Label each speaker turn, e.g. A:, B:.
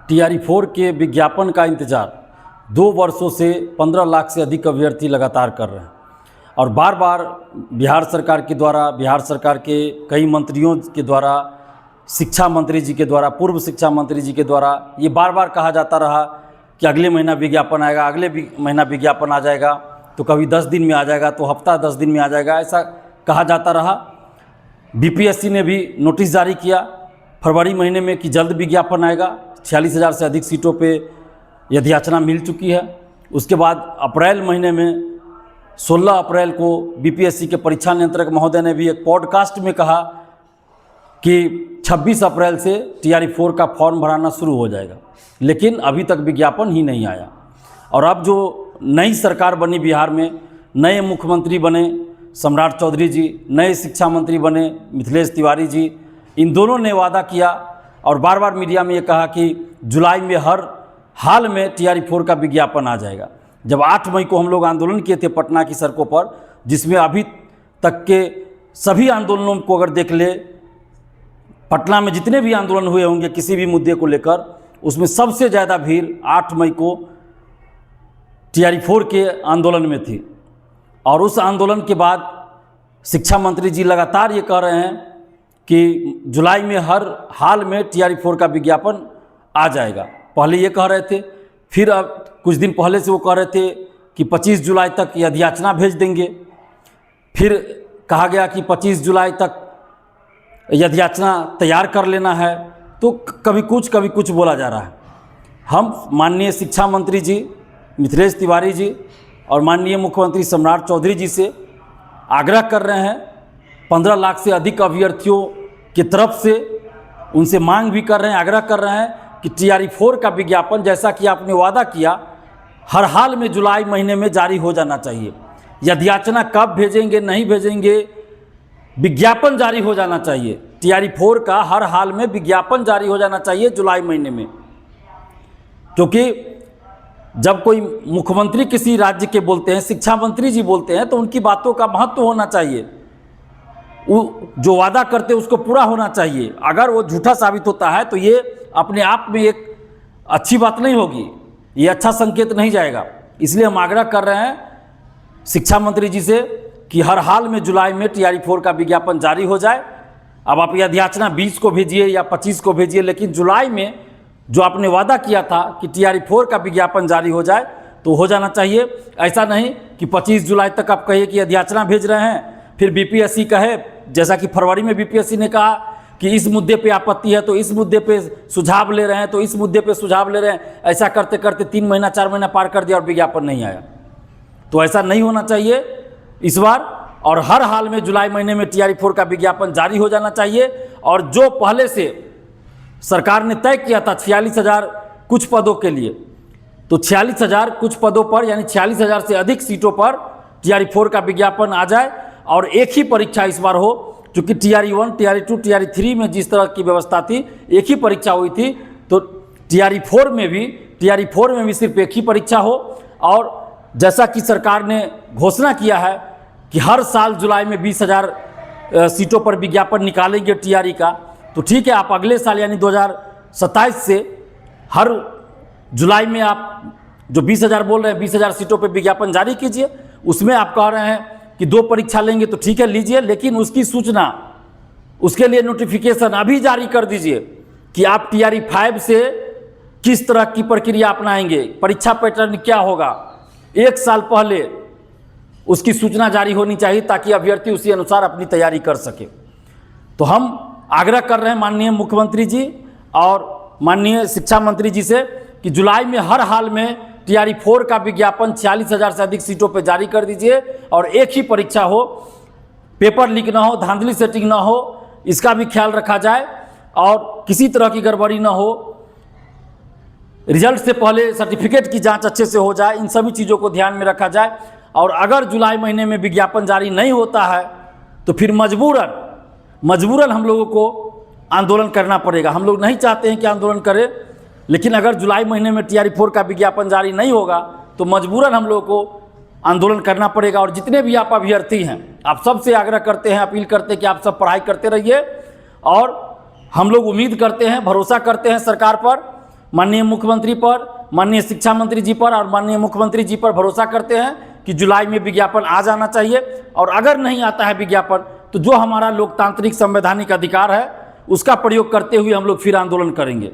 A: TRE-4 के विज्ञापन का इंतज़ार 2 वर्षों से 15 लाख से अधिक अभ्यर्थी लगातार कर रहे हैं और बार बार बिहार सरकार के द्वारा, बिहार सरकार के कई मंत्रियों के द्वारा, शिक्षा मंत्री जी के द्वारा, पूर्व शिक्षा मंत्री जी के द्वारा ये बार बार कहा जाता रहा कि अगले महीना विज्ञापन आएगा, अगले महीना विज्ञापन आ जाएगा, तो कभी 10 दिन में आ जाएगा, तो हफ्ता 10 दिन में आ जाएगा, ऐसा कहा जाता रहा। BPSC ने भी नोटिस जारी किया फरवरी महीने में कि जल्द विज्ञापन आएगा। 46,000 से अधिक सीटों पे याचना मिल चुकी है। उसके बाद अप्रैल महीने में 16 अप्रैल को BPSC के परीक्षा नियंत्रक महोदय ने भी एक पॉडकास्ट में कहा कि 26 अप्रैल से TRE-4 का फॉर्म भराना शुरू हो जाएगा, लेकिन अभी तक विज्ञापन ही नहीं आया। और अब जो नई सरकार बनी बिहार में, नए मुख्यमंत्री बने सम्राट चौधरी जी, नए शिक्षा मंत्री बने मिथिलेश तिवारी जी, इन दोनों ने वादा किया और बार बार मीडिया में ये कहा कि जुलाई में हर हाल में TRE-4 का विज्ञापन आ जाएगा। जब 8 मई को हम लोग आंदोलन किए थे पटना की सड़कों पर, जिसमें अभी तक के सभी आंदोलनों को अगर देख ले, पटना में जितने भी आंदोलन हुए होंगे किसी भी मुद्दे को लेकर, उसमें सबसे ज़्यादा भीड़ 8 मई को TRE-4 के आंदोलन में थी। और उस आंदोलन के बाद शिक्षा मंत्री जी लगातार ये कह रहे हैं कि जुलाई में हर हाल में TRE-4 का विज्ञापन आ जाएगा। पहले ये कह रहे थे, फिर अब कुछ दिन पहले से वो कह रहे थे कि 25 जुलाई तक याचना भेज देंगे, फिर कहा गया कि 25 जुलाई तक याचना तैयार कर लेना है। तो कभी कुछ बोला जा रहा है। हम माननीय शिक्षा मंत्री जी मिथिलेश तिवारी जी और माननीय मुख्यमंत्री सम्राट चौधरी जी से आग्रह कर रहे हैं, 15 लाख से अधिक अभ्यर्थियों की तरफ से उनसे मांग भी कर रहे हैं, आग्रह कर रहे हैं कि TRE-4 का विज्ञापन, जैसा कि आपने वादा किया, हर हाल में जुलाई महीने में जारी हो जाना चाहिए। याचना कब भेजेंगे नहीं भेजेंगे, विज्ञापन जारी हो जाना चाहिए। TRE-4 का हर हाल में विज्ञापन जारी हो जाना चाहिए जुलाई महीने में, क्योंकि जब कोई मुख्यमंत्री किसी राज्य के बोलते हैं, शिक्षा मंत्री जी बोलते हैं, तो उनकी बातों का महत्व होना चाहिए। वो जो वादा करते हैं उसको पूरा होना चाहिए। अगर वो झूठा साबित होता है तो ये अपने आप में एक अच्छी बात नहीं होगी, ये अच्छा संकेत नहीं जाएगा। इसलिए हम आग्रह कर रहे हैं शिक्षा मंत्री जी से कि हर हाल में जुलाई में TRE-4 का विज्ञापन जारी हो जाए। अब आप याचना 20 को भेजिए या 25 को भेजिए, लेकिन जुलाई में जो आपने वादा किया था कि TRE-4 का विज्ञापन जारी हो जाए तो हो जाना चाहिए। ऐसा नहीं कि 25 जुलाई तक आप कहिए कि याचना भेज रहे हैं, फिर BPSC कहे, जैसा कि फरवरी में BPSC ने कहा कि इस मुद्दे पे आपत्ति है तो इस मुद्दे पे सुझाव ले रहे हैं, तो इस मुद्दे पे सुझाव ले रहे हैं। ऐसा करते करते 3 महीना 4 महीना पार कर दिया और विज्ञापन नहीं आया। तो ऐसा नहीं होना चाहिए इस बार, और हर हाल में जुलाई महीने में TRE-4 का विज्ञापन जारी हो जाना चाहिए। और जो पहले से सरकार ने तय किया था 46,000 कुछ पदों के लिए, तो 46,000 कुछ पदों पर यानी 46,000 से अधिक सीटों पर TRE-4 का विज्ञापन आ जाए और एक ही परीक्षा इस बार हो। क्योंकि TRE-1, TRE-2, TRE-3 में जिस तरह की व्यवस्था थी, एक ही परीक्षा हुई थी, तो TRE-4 में भी सिर्फ एक ही परीक्षा हो। और जैसा कि सरकार ने घोषणा किया है कि हर साल जुलाई में 20,000 सीटों पर विज्ञापन निकालेंगे TRE का, तो ठीक है, आप अगले साल यानी 2027 से हर जुलाई में आप जो 20,000 बोल रहे हैं, 20,000 सीटों पर विज्ञापन जारी कीजिए। उसमें आप कह रहे हैं कि 2 परीक्षा लेंगे, तो ठीक है लीजिए, लेकिन उसकी सूचना, उसके लिए नोटिफिकेशन अभी जारी कर दीजिए कि आप TRE-5 से किस तरह की प्रक्रिया अपनाएंगे, परीक्षा पैटर्न क्या होगा। 1 साल पहले उसकी सूचना जारी होनी चाहिए ताकि अभ्यर्थी उसी अनुसार अपनी तैयारी कर सके। तो हम आग्रह कर रहे हैं माननीय मुख्यमंत्री जी और माननीय शिक्षा मंत्री जी से कि जुलाई में हर हाल में TRE-4 का विज्ञापन 46,000 से अधिक सीटों पर जारी कर दीजिए और एक ही परीक्षा हो, पेपर लीक ना हो, धांधली सेटिंग ना हो, इसका भी ख्याल रखा जाए और किसी तरह की गड़बड़ी ना हो। रिजल्ट से पहले सर्टिफिकेट की जांच अच्छे से हो जाए, इन सभी चीज़ों को ध्यान में रखा जाए। और अगर जुलाई महीने में विज्ञापन जारी नहीं होता है तो फिर मजबूरन हम लोगों को आंदोलन करना पड़ेगा। हम लोग नहीं चाहते हैं कि आंदोलन करें, लेकिन अगर जुलाई महीने में TRE-4 का विज्ञापन जारी नहीं होगा तो मजबूरन हम लोगों को आंदोलन करना पड़ेगा। और जितने भी आप अभ्यर्थी हैं, आप सबसे आग्रह करते हैं, अपील करते हैं कि आप सब पढ़ाई करते रहिए। और हम लोग उम्मीद करते हैं, भरोसा करते हैं सरकार पर माननीय मुख्यमंत्री पर, माननीय शिक्षा मंत्री जी पर और माननीय मुख्यमंत्री जी पर भरोसा करते हैं कि जुलाई में विज्ञापन आ जाना चाहिए। और अगर नहीं आता है विज्ञापन तो जो हमारा लोकतांत्रिक संवैधानिक अधिकार है उसका प्रयोग करते हुए हम लोग फिर आंदोलन करेंगे।